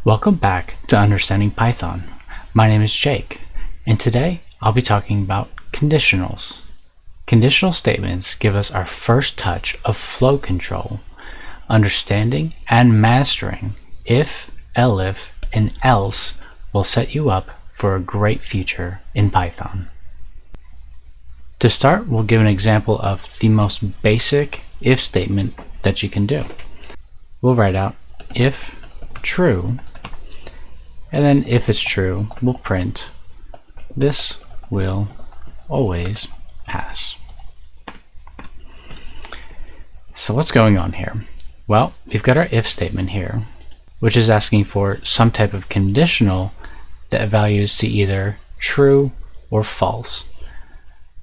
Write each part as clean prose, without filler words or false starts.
Welcome back to Understanding Python. My name is Jake, and today I'll be talking about conditionals. Conditional statements give us our first touch of flow control, understanding and mastering if, elif, and else will set you up for a great future in Python. To start, we'll give an example of the most basic if statement that you can do. We'll write out if true, and then if it's true, we'll print this will always pass. So what's going on here? Well, we've got our if statement here, which is asking for some type of conditional that values to either true or false.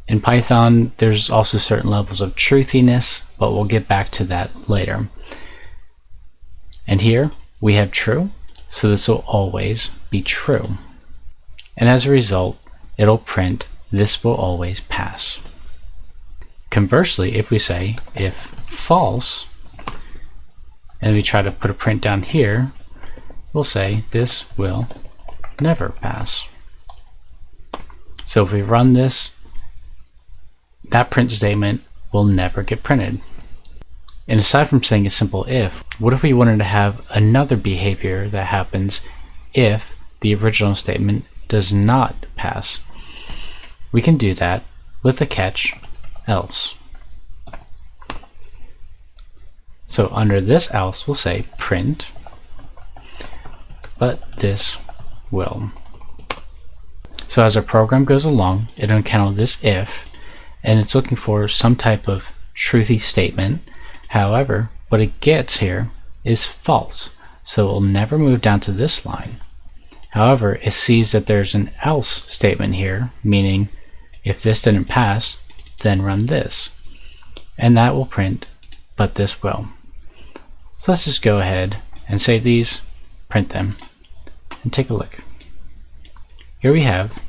In Python, there's also certain levels of truthiness, but we'll get back to that later. And here we have true, so this will always be true. And as a result, it'll print this will always pass. Conversely, if we say if false, and we try to put a print down here, we'll say this will never pass. So if we run this, that print statement will never get printed. And aside from saying a simple if, what if we wanted to have another behavior that happens if the original statement does not pass? We can do that with the catch else. So under this else, we'll say print, but this will. So as our program goes along, it'll encounter this if, and it's looking for some type of truthy statement. However, what it gets here is false, so it will never move down to this line. However, it sees that there's an else statement here, meaning if this didn't pass, then run this. And that will print, but this will. So let's just go ahead and save these, print them, and take a look. Here we have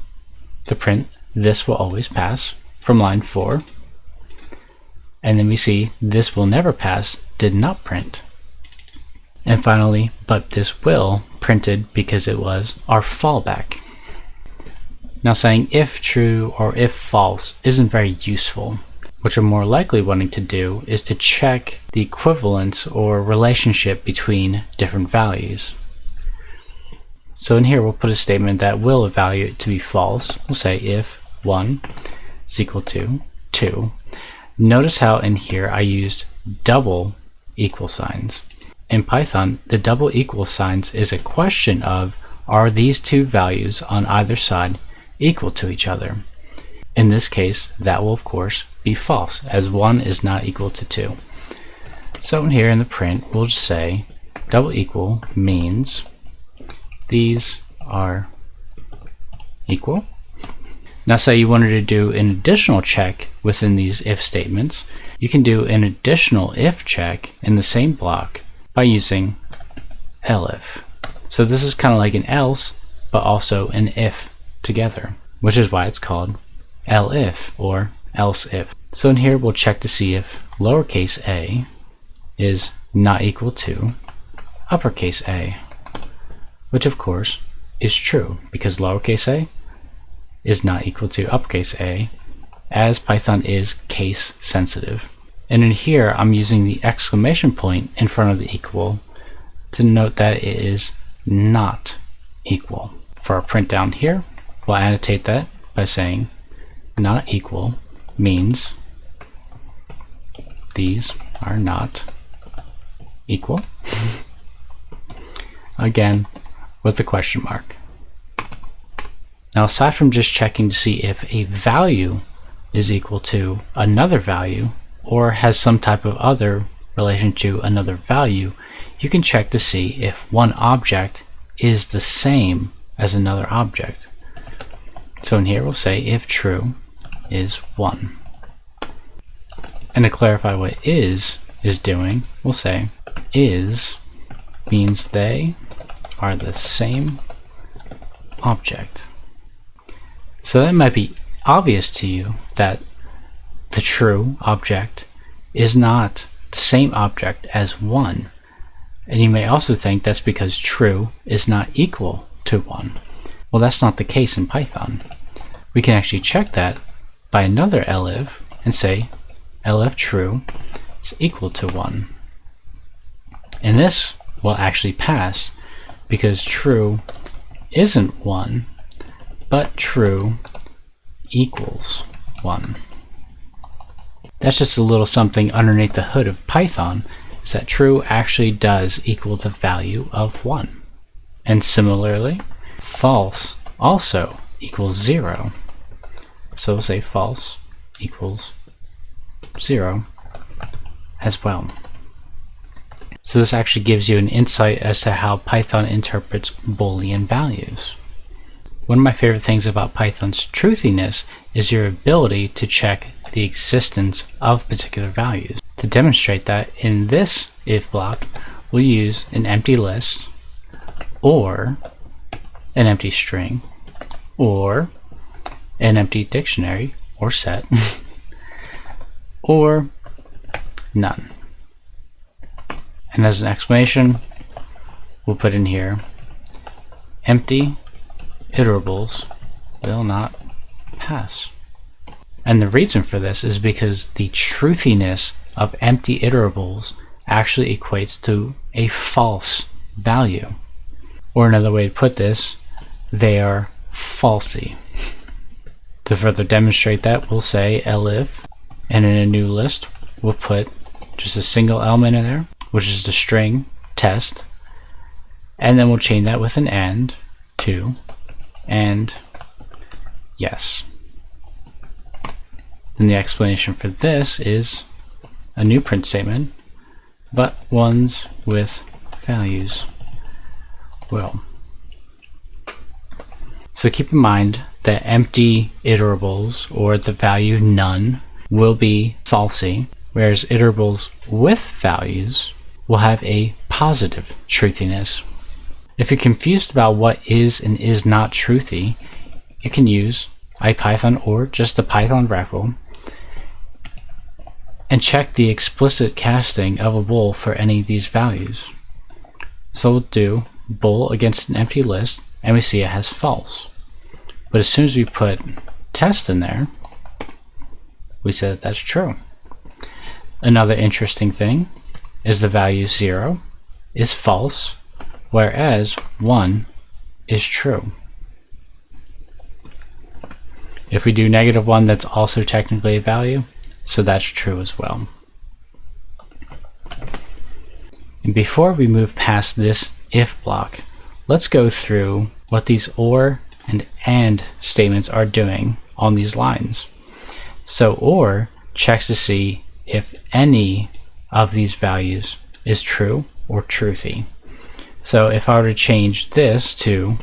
the print, this will always pass, from line 4. And then we see this will never pass did not print. And finally, but this will printed because it was our fallback. Now saying if true or if false isn't very useful. What you're more likely wanting to do is to check the equivalence or relationship between different values. So in here we'll put a statement that will evaluate it to be false. We'll say if 1 is equal to 2. Notice how in here I used double equal signs. In Python, the double equal signs is a question of are these two values on either side equal to each other? In this case, that will of course be false, as 1 is not equal to 2. So in here in the print, we'll just say double equal means these are equal. Now say you wanted to do an additional check within these if statements, you can do an additional if check in the same block by using elif. So this is kind of like an else, but also an if together, which is why it's called elif or else if. So in here we'll check to see if lowercase a is not equal to uppercase a, which of course is true because lowercase a is not equal to uppercase a, as Python is case sensitive. And in here I'm using the exclamation point in front of the equal to note that it is not equal. For our print down here, we'll annotate that by saying not equal means these are not equal. Again, with the question mark. Now aside from just checking to see if a value is equal to another value or has some type of other relation to another value, you can check to see if one object is the same as another object. So in here we'll say if true is 1. And to clarify what is doing, we'll say is means they are the same object. So that might be obvious to you that the true object is not the same object as 1. And you may also think that's because true is not equal to 1. Well, that's not the case in Python. We can actually check that by another elif and say elif true is equal to 1. And this will actually pass because true isn't 1, but true equals 1. That's just a little something underneath the hood of Python, is that true actually does equal the value of 1. And similarly, false also equals 0. So we'll say false equals 0 as well. So this actually gives you an insight as to how Python interprets Boolean values. One of my favorite things about Python's truthiness is your ability to check the existence of particular values. To demonstrate that, in this if block, we'll use an empty list, or an empty string, or an empty dictionary or set, or none. And as an explanation, we'll put in here empty iterables will not pass. And the reason for this is because the truthiness of empty iterables actually equates to a false value. Or another way to put this, they are falsy. To further demonstrate that, we'll say elif, and in a new list, we'll put just a single element in there, which is the string test, and then we'll chain that with an and, to, and yes. Then the explanation for this is a new print statement, but ones with values will. So keep in mind that empty iterables, or the value none, will be falsy, whereas iterables with values will have a positive truthiness. If you're confused about what is and is not truthy, you can use IPython or just the Python REPL and check the explicit casting of a bool for any of these values. So we'll do bool against an empty list, and we see it has false. But as soon as we put test in there, we say that that's true. Another interesting thing is the value 0 is false, whereas 1 is true. If we do -1, that's also technically a value, so that's true as well. And before we move past this if block, let's go through what these or and statements are doing on these lines. So or checks to see if any of these values is true or truthy. So if I were to change this to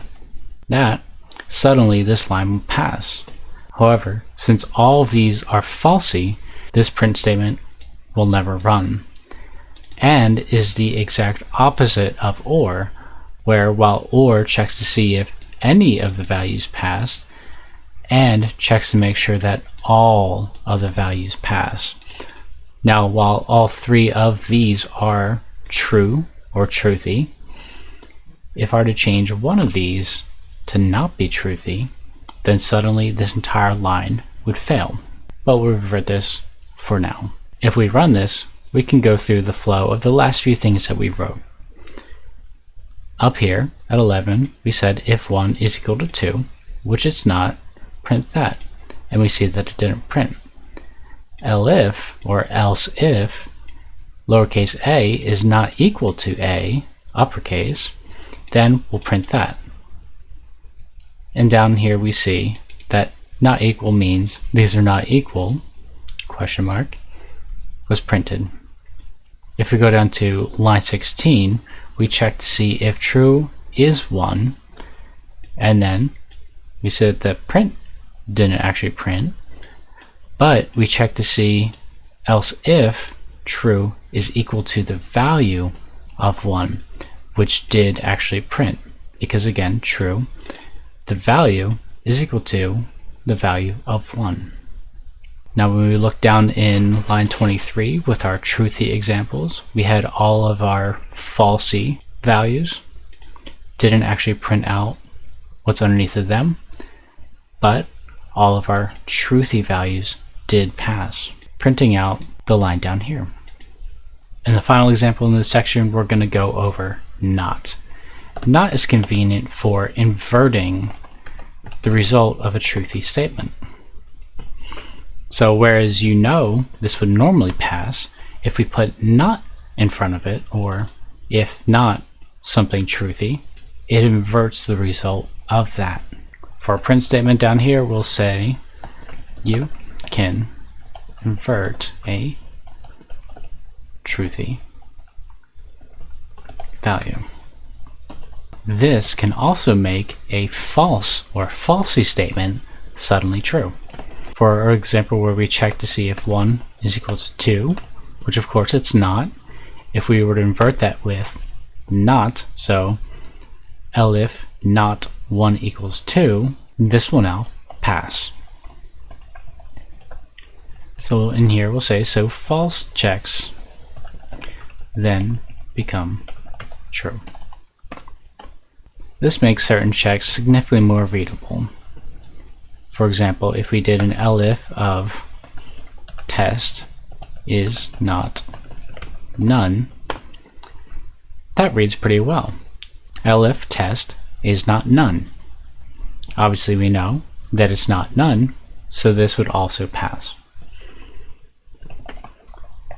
that, suddenly this line will pass. However, since all of these are falsy, this print statement will never run. And is the exact opposite of or, where while or checks to see if any of the values pass, and checks to make sure that all of the values pass. Now, while all three of these are true or truthy, if I were to change one of these to not be truthy, then suddenly this entire line would fail. But we'll revert this for now. If we run this, we can go through the flow of the last few things that we wrote. Up here at 11, we said if 1 is equal to 2, which it's not, print that. And we see that it didn't print. Elif, or else if, lowercase a is not equal to a, uppercase, then we'll print that. And down here we see that not equal means these are not equal, question mark, was printed. If we go down to line 16, we check to see if true is 1, and then we said that print didn't actually print, but we check to see else if true is equal to the value of 1, which did actually print, because again, true, the value is equal to the value of 1. Now when we look down in line 23 with our truthy examples, we had all of our falsy values. Didn't actually print out what's underneath of them, but all of our truthy values did pass, printing out the line down here. In the final example in this section, we're going to go over not. Not is convenient for inverting the result of a truthy statement. So whereas this would normally pass, if we put not in front of it, or if not something truthy, it inverts the result of that. For a print statement down here, we'll say you can invert a truthy value. This can also make a false or falsy statement suddenly true. For our example where we check to see if 1 is equal to 2, which of course it's not, if we were to invert that with not, so elif not 1 equals 2, this will now pass. So in here we'll say, so false checks then become true. This makes certain checks significantly more readable. For example, if we did an elif of test is not none, that reads pretty well. Elif test is not none. Obviously we know that it's not none, so this would also pass.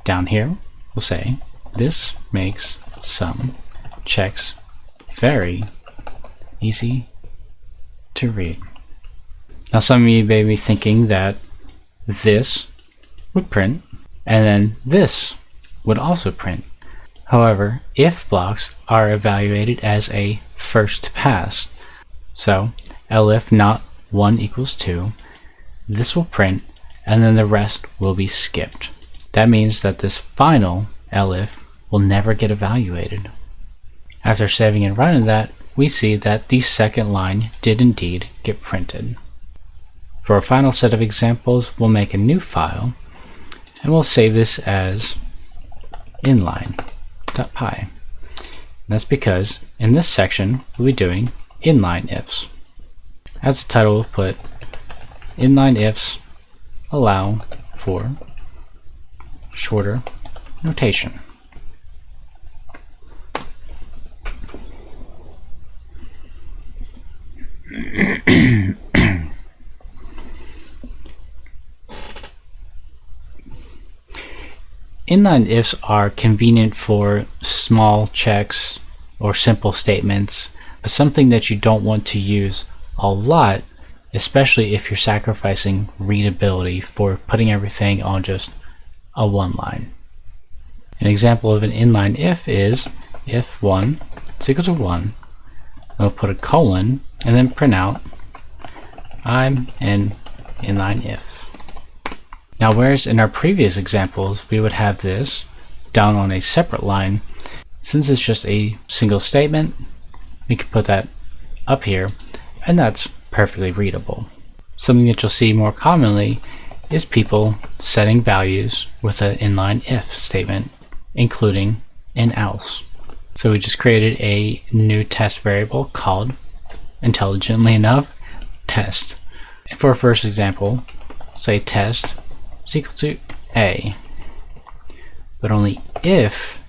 Down here we'll say this makes some checks very easy to read. Now some of you may be thinking that this would print and then this would also print. However, if blocks are evaluated as a first pass. So elif not 1 equals 2, this will print and then the rest will be skipped. That means that this final elif will never get evaluated. After saving and running that, we see that the second line did indeed get printed. For our final set of examples, we'll make a new file and we'll save this as inline.py. That's because in this section we'll be doing inline ifs. As the title, we'll put inline ifs allow for shorter notation. Inline ifs are convenient for small checks or simple statements, but something that you don't want to use a lot, especially if you're sacrificing readability for putting everything on just a one line. An example of an inline if is if 1 is equal to 1, we'll put a colon and then print out I'm an inline if. Now whereas in our previous examples we would have this down on a separate line, since it's just a single statement, we can put that up here and that's perfectly readable. Something that you'll see more commonly is people setting values with an inline if statement, including an else. So we just created a new test variable called, intelligently enough, test. And for our first example, say test is equal to A, but only if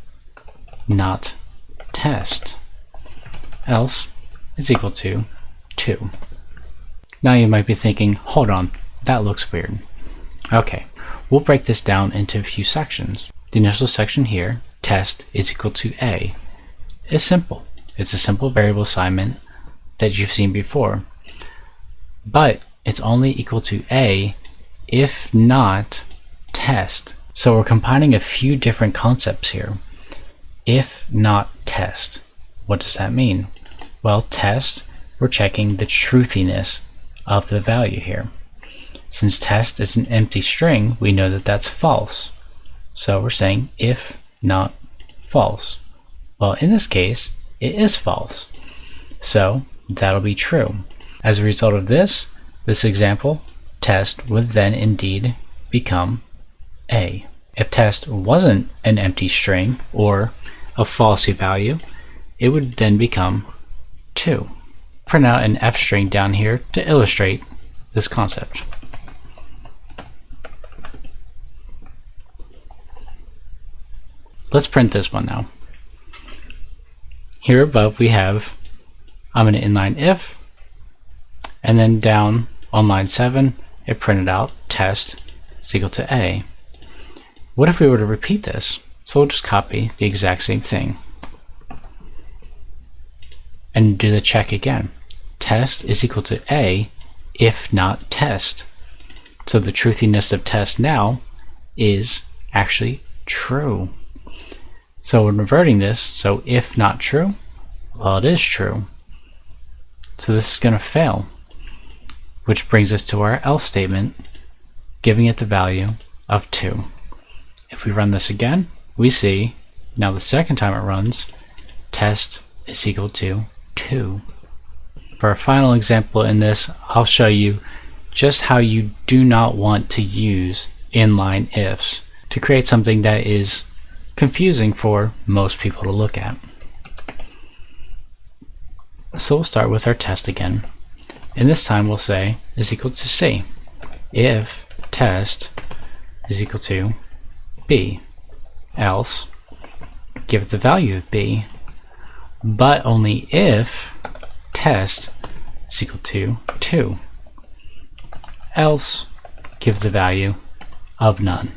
not test, else is equal to 2. Now you might be thinking, hold on, that looks weird. Okay, we'll break this down into a few sections. The initial section here, test is equal to A, is simple. It's a simple variable assignment that you've seen before, but it's only equal to A if not test. So we're combining a few different concepts here. If not test, what does that mean? Well, test, we're checking the truthiness of the value here. Since test is an empty string, we know that that's false. So we're saying if not false. Well, in this case, it is false. So that'll be true. As a result of this example, test would then indeed become A. If test wasn't an empty string or a falsy value, it would then become 2. Print out an F string down here to illustrate this concept. Let's print this one now. Here above we have, I'm going to inline if, and then down on line 7 it printed out test is equal to A. What if we were to repeat this? So we'll just copy the exact same thing and do the check again. Test is equal to A if not test. So the truthiness of test now is actually true. So when reverting this, so if not true, well, it is true. So this is going to fail, which brings us to our else statement, giving it the value of 2. If we run this again, we see now the second time it runs, test is equal to 2. For our final example in this, I'll show you just how you do not want to use inline ifs to create something that is confusing for most people to look at. So we'll start with our test again, and this time we'll say is equal to C. If test is equal to B, else give it the value of B, but only if test is equal to 2, else give the value of none.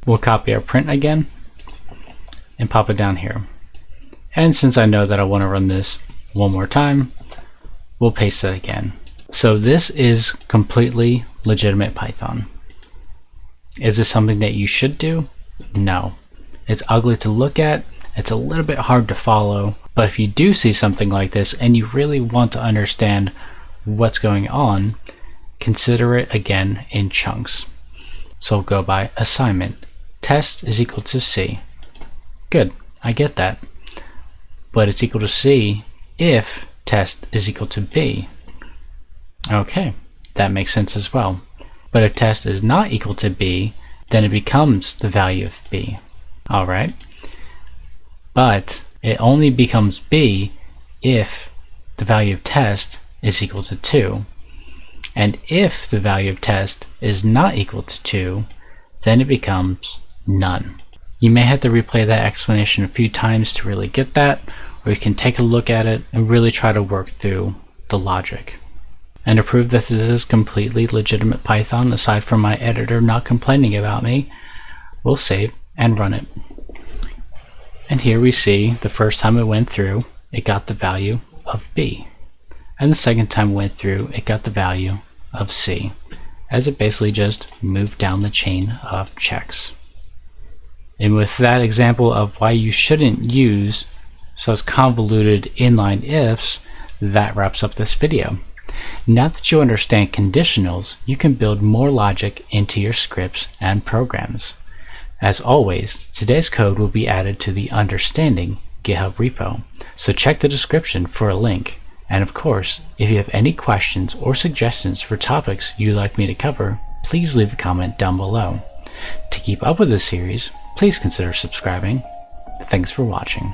We'll copy our print again and pop it down here. And since I know that I want to run this one more time, we'll paste it again. So this is completely legitimate Python. Is this something that you should do? No. It's ugly to look at, it's a little bit hard to follow, but if you do see something like this and you really want to understand what's going on, consider it again in chunks. So we'll go by assignment. Test is equal to C. Good, I get that. But it's equal to C if test is equal to B. Okay, that makes sense as well. But if test is not equal to B, then it becomes the value of B. Alright? But it only becomes B if the value of test is equal to 2. And if the value of test is not equal to 2, then it becomes none. You may have to replay that explanation a few times to really get that, or you can take a look at it and really try to work through the logic. And to prove that this is completely legitimate Python, aside from my editor not complaining about me, we'll save and run it. And here we see the first time it went through, it got the value of B. And the second time it went through, it got the value of C, as it basically just moved down the chain of checks. And with that example of why you shouldn't use such convoluted inline ifs, that wraps up this video. Now that you understand conditionals, you can build more logic into your scripts and programs. As always, today's code will be added to the Understanding GitHub repo, so check the description for a link. And of course, if you have any questions or suggestions for topics you'd like me to cover, please leave a comment down below. To keep up with this series, please consider subscribing. Thanks for watching.